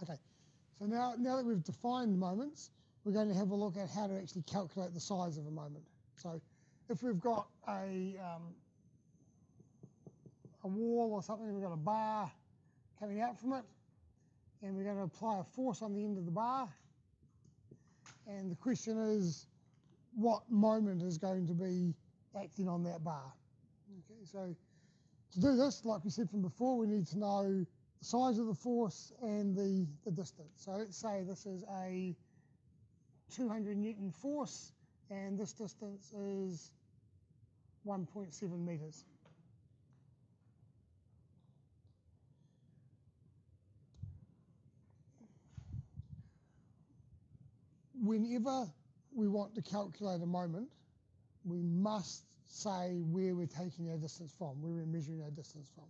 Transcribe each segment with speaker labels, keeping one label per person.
Speaker 1: Okay, so now that we've defined moments, we're going to have a look at how to actually calculate the size of a moment. So if we've got a wall or something, we've got a bar coming out from it, and we're going to apply a force on the end of the bar, and the question is, what moment is going to be acting on that bar? Okay, so to do this, like we said from before, we need to know the size of the force and the distance. So let's say this is a 200 Newton force, and this distance is 1.7 meters. Whenever we want to calculate a moment, we must say where we're taking our distance from, where we're measuring our distance from.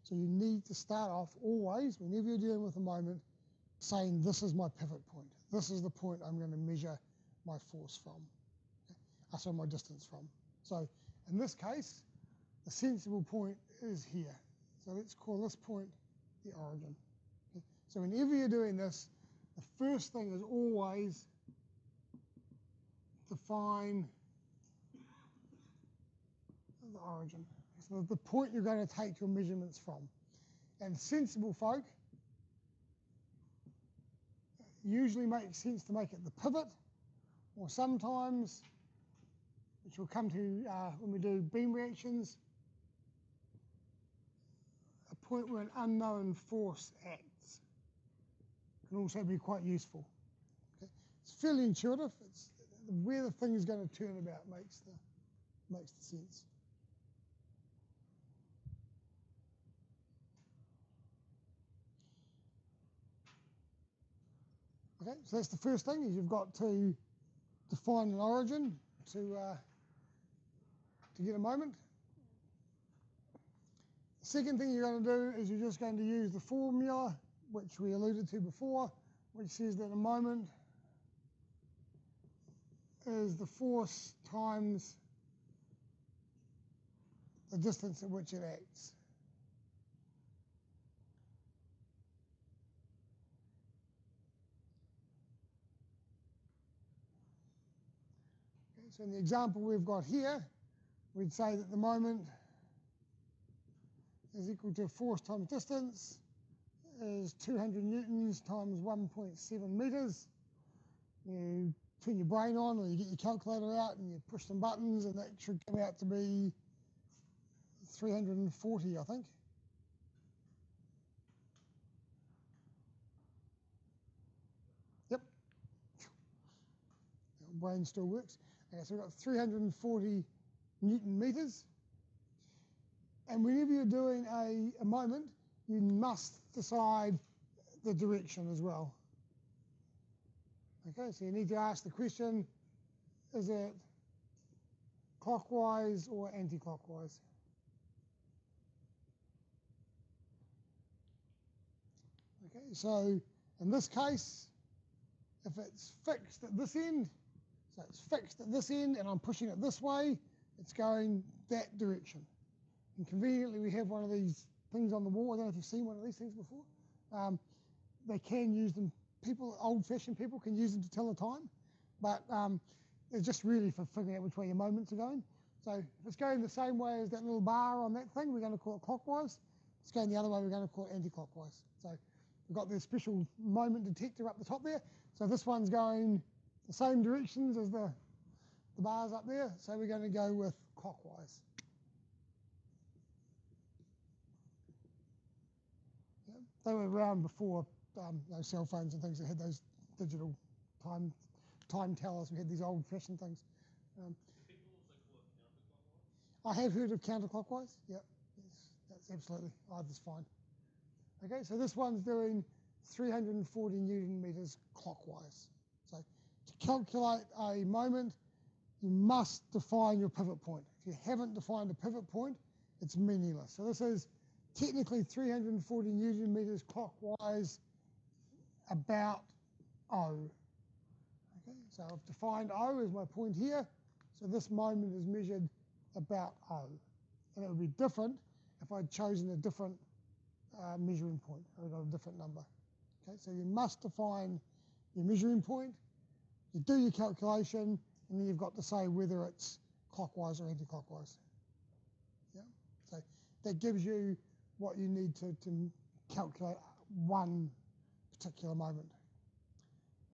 Speaker 1: So you need to start off always, whenever you're dealing with a moment, saying this is my pivot point. This is the point I'm going to measure my force from, so my distance from. So in this case, the sensible point is here. So let's call this point the origin. Okay? So whenever you're doing this, the first thing is always define the origin. So the point you're going to take your measurements from. And sensible folk usually makes sense to make it the pivot, or sometimes, which we'll come to when we do beam reactions, a point where an unknown force acts can also be quite useful. Okay? It's fairly intuitive. It's where the thing is going to turn about makes the sense. Okay, so that's the first thing, is you've got to define an origin to get a moment. The second thing you're going to do is you're just going to use the formula, which we alluded to before, which says that a moment is the force times the distance at which it acts. Okay, so in the example we've got here, we'd say that the moment is equal to force times distance is 200 newtons times 1.7 meters. You turn your brain on, or you get your calculator out and you push some buttons, and that should come out to be 340, I think. Yep. The brain still works. Okay, so we've got 340 Newton meters. And whenever you're doing a moment, you must decide the direction as well. Okay, so you need to ask the question, is it clockwise or anti-clockwise? Okay, so in this case, if it's fixed at this end, so it's fixed at this end and I'm pushing it this way, it's going that direction. And conveniently, we have one of these things on the wall. I don't know if you've seen one of these things before. They can use them. People, old-fashioned people, can use them to tell the time, but it's just really for figuring out which way your moments are going. So if it's going the same way as that little bar on that thing, we're going to call it clockwise. If it's going the other way, we're going to call it anti-clockwise. So we've got the special moment detector up the top there. So this one's going the same directions as the bars up there, so we're going to go with clockwise. Yeah, they were around before those cell phones and things that had those digital time tellers. We had these old-fashioned things. I have heard of counterclockwise. Yep, yes, that's absolutely. Either's fine. Okay, so this one's doing 340 Newton meters clockwise. So to calculate a moment, you must define your pivot point. If you haven't defined a pivot point, it's meaningless. So this is technically 340 Newton meters clockwise about O. Okay, so I've defined O as my point here. So this moment is measured about O. And it would be different if I'd chosen a different measuring point, or a different number. Okay, so you must define your measuring point, you do your calculation, and then you've got to say whether it's clockwise or anti-clockwise. Yeah, so that gives you what you need to calculate one particular moment.